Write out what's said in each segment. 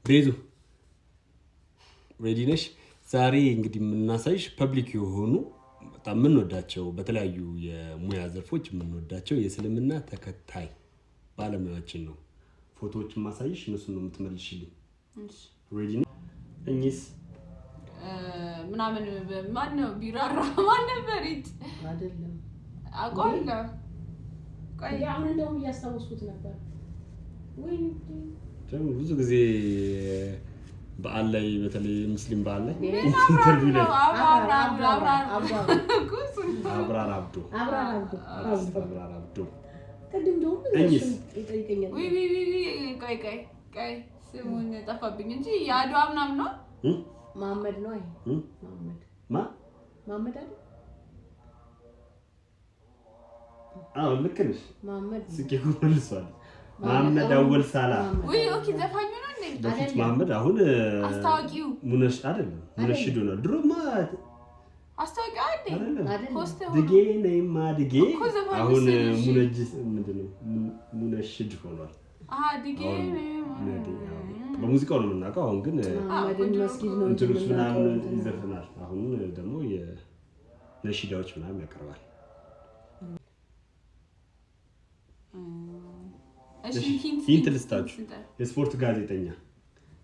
ቤዙ ሬዲ ነሽ? ዛሬ እንግዲህ የምናሳይሽ ፐብሊክ የሆኑ በጣም የምንወዳቸው በተለያዩ የሙያ ዘርፎች የምንወዳቸው የእስልምና ተከታይ ባለሙያዎችን ነው ፎቶዎችን ማሳይሽ፣ እነሱን ነው የምትመልሽልኝ። ሬዲ ነሽ? እኚስ ምናምን ማን ነው ቢራራ ማን ነበር? አይደለም አውቀዋለሁ። ቆይ አሁን እንደውም እያስታወስኩት ነበር። ወይ ብዙ ጊዜ በዓል ላይ በተለይ ሙስሊም በዓል ላይ ኢንተርቪው ላይ አብራር አብዶ ቅድም ደግሞ ይጠይቀኛል። ቆይ ስሙን ጠፋብኝ እንጂ የአድዋ ምናምን ነው። መሐመድ ነው። አይ መሐመድ አይደል? አዎ ልክ ነሽ። መሐመድ ስኬት መልሷል። መሐመድ አወል ሳላ ወይ ኦኬ፣ ዘፋኙ ነው እንዴ? በፊት መሐመድ አሁን አስታዋቂው ሙነሽ አይደለም፣ ሙነሽዱ ነው። ድሮማ አስታዋቂው አይደል? ሆስት ድጌ ነይማ ድጌ። አሁን ሙነጅስ ምንድነው? ሙነሽድ ሆኗል። ድጌ በሙዚቃው ነው የምናውቀው። አሁን ግን መሐመድን መስጊድ ነው እንጂ ምናምን ይዘፍናል። አሁን ደግሞ የነሺዳዎች ምናምን ያቀርባል። ሂንት ልስጣችሁ። የስፖርት ጋዜጠኛ፣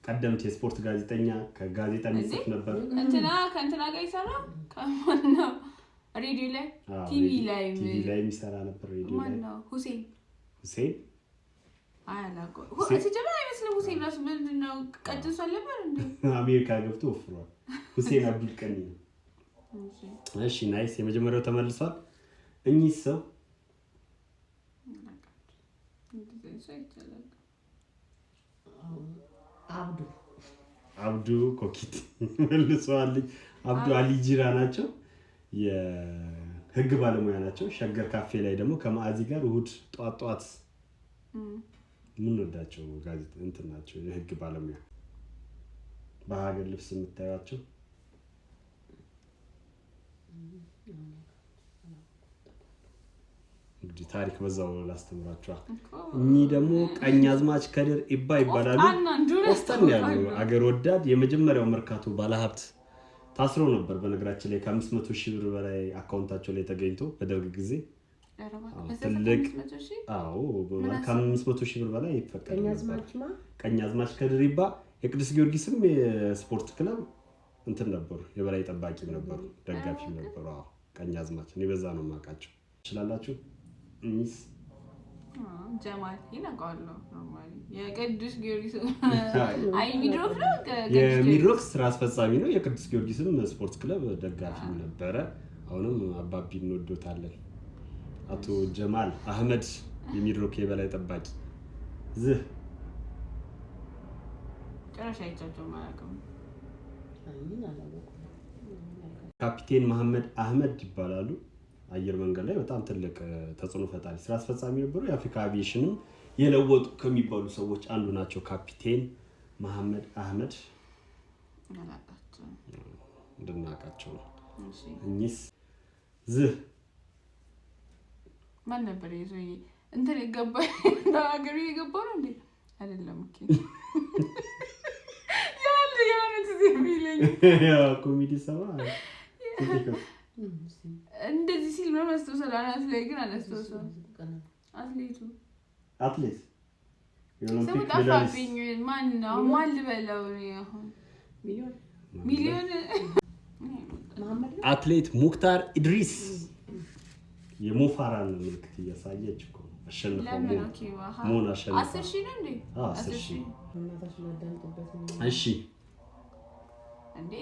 ቀደምት የስፖርት ጋዜጠኛ፣ ከጋዜጣ የሚጽፍ ነበር። ከእንትና ጋር ይሰራ ከማን ነው? ሬዲዮ ላይ ቲቪ ላይ የሚሰራ ነበር። ሬዲዮ ላይ ማን ነው? ሁሴን አላውቀውም። ሲጀምር አይመስልም። ሁሴን ራሱ ምንድን ነው? ቀጭን ነበር እንዴ? አሜሪካ ገብቶ ወፍሯል። ሁሴን አብዱል ቀኒ ነው። እሺ ናይስ። የመጀመሪያው ተመልሷል። እኚህ ሰው አብዱ ኮኪት መልሷል። አብዱ አሊ ጂራ ናቸው። የህግ ባለሙያ ናቸው። ሸገር ካፌ ላይ ደግሞ ከማአዚ ጋር እሑድ ጧት የምንወዳቸው ጋዜጣ እንትን ናቸው። የህግ ባለሙያ በሀገር ልብስ የምታዩቸው እንግዲህ ታሪክ በዛው ላስተምራችኋል። እኚህ ደግሞ ቀኛዝማች ከድር ኢባ ይባላሉ። ወስተን ያሉ አገር ወዳድ የመጀመሪያው መርካቶ ባለሀብት ታስረው ነበር። በነገራችን ላይ ከ500,000 ብር በላይ አካውንታቸው ላይ ተገኝቶ በደርግ ጊዜ ትልቅ ከ500,000 ብር በላይ ይፈቀድ ነበር። ቀኛዝማች ከድር ኢባ የቅዱስ ጊዮርጊስም የስፖርት ክለብ እንትን ነበሩ፣ የበላይ ጠባቂም ነበሩ፣ ደጋፊም ነበሩ። ቀኛዝማች እኔ በዛ ነው የማውቃቸው። ትችላላችሁ? ሚስ ጀማል ይነቃሉ። ኖርማሊ የቅዱስ ጊዮርጊስ የሚድሮክ ስራ አስፈጻሚ ነው። የቅዱስ ጊዮርጊስም ስፖርት ክለብ ደጋፊም ነበረ። አሁንም አባቢ እንወዶታለን። አቶ ጀማል አህመድ የሚድሮክ የበላይ ጠባቂ ዝህ ጭራሽ አይቻቸው ማለትም ካፒቴን መሐመድ አህመድ ይባላሉ። አየር መንገድ ላይ በጣም ትልቅ ተጽዕኖ ፈጣሪ ስራ አስፈጻሚ ነበሩ። የአፍሪካ አቪዬሽንም የለወጡ ከሚባሉ ሰዎች አንዱ ናቸው። ካፒቴን መሐመድ አህመድ እንድናውቃቸው ነው። እኚስ ዝህ ማን ነበር? ይዞኝ እንትን የገባ ሀገሩ የገባ ነው እንዴ? አይደለም እኮ ኮሜዲ ሰባ እንደዚህ ሲል ነው መስጠው አናት ላይ ግን አላስተውሰው። አትሌት ስሙ ጠፋብኝ። ማን ነው? ማን ልበለው? አሁን ሚሊዮን አትሌት ሙክታር ኢድሪስ የሞፋራን ምልክት እያሳየች እኮ አሸንፈው ሞን አሸንፈው 10,000 ነው እንዴ? 10,000 እሺ እንዴ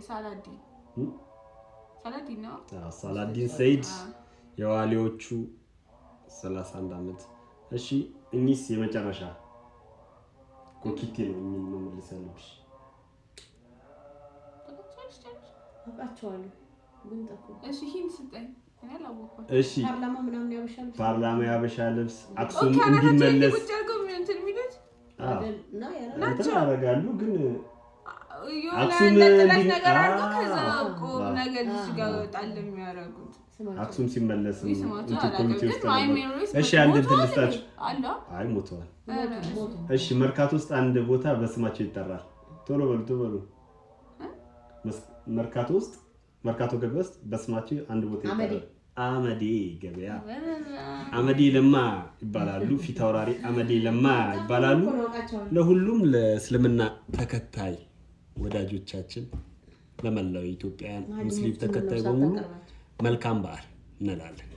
ሳላዲን ነው። ሳላዲን ሰይድ የዋሊዎቹ 31 ዓመት። እሺ እኚስ የመጨረሻ ኮኪቴ ነው የሚል ነው መልሰልሽ። አውቃቸዋለሁ ግን ጠፉ። እሺ ሂን ስጠኝ። እኔ አላወቅኩም። እሺ ፓርላማ ምናምን ያበሻል። ፓርላማ ያበሻ ልብስ አክሱም እንዲመለስ ቁጭ አድርገው እንትን የሚሉት ያደርጋሉ። ግን አክሱም ነገር አድርጎ ከዛ ቆብ ነገር ጋር ወጣል የሚያደርጉት አክሱም ሲመለስ ኮሚቴ ውስጥ እሺ አንድ እንትን ልስጣችሁ አይ ሞተዋል እሺ መርካቶ ውስጥ አንድ ቦታ በስማቸው ይጠራል ቶሎ በሉ መርካቶ ውስጥ መርካቶ ገበያ ውስጥ በስማቸው አንድ ቦታ ይጠራል አመዴ ገበያ አመዴ ለማ ይባላሉ ፊት አውራሪ አመዴ ለማ ይባላሉ ለሁሉም ለእስልምና ተከታይ ወዳጆቻችን ለመላው ኢትዮጵያውያን ሙስሊም ተከታይ በሙሉ መልካም በዓል እንላለን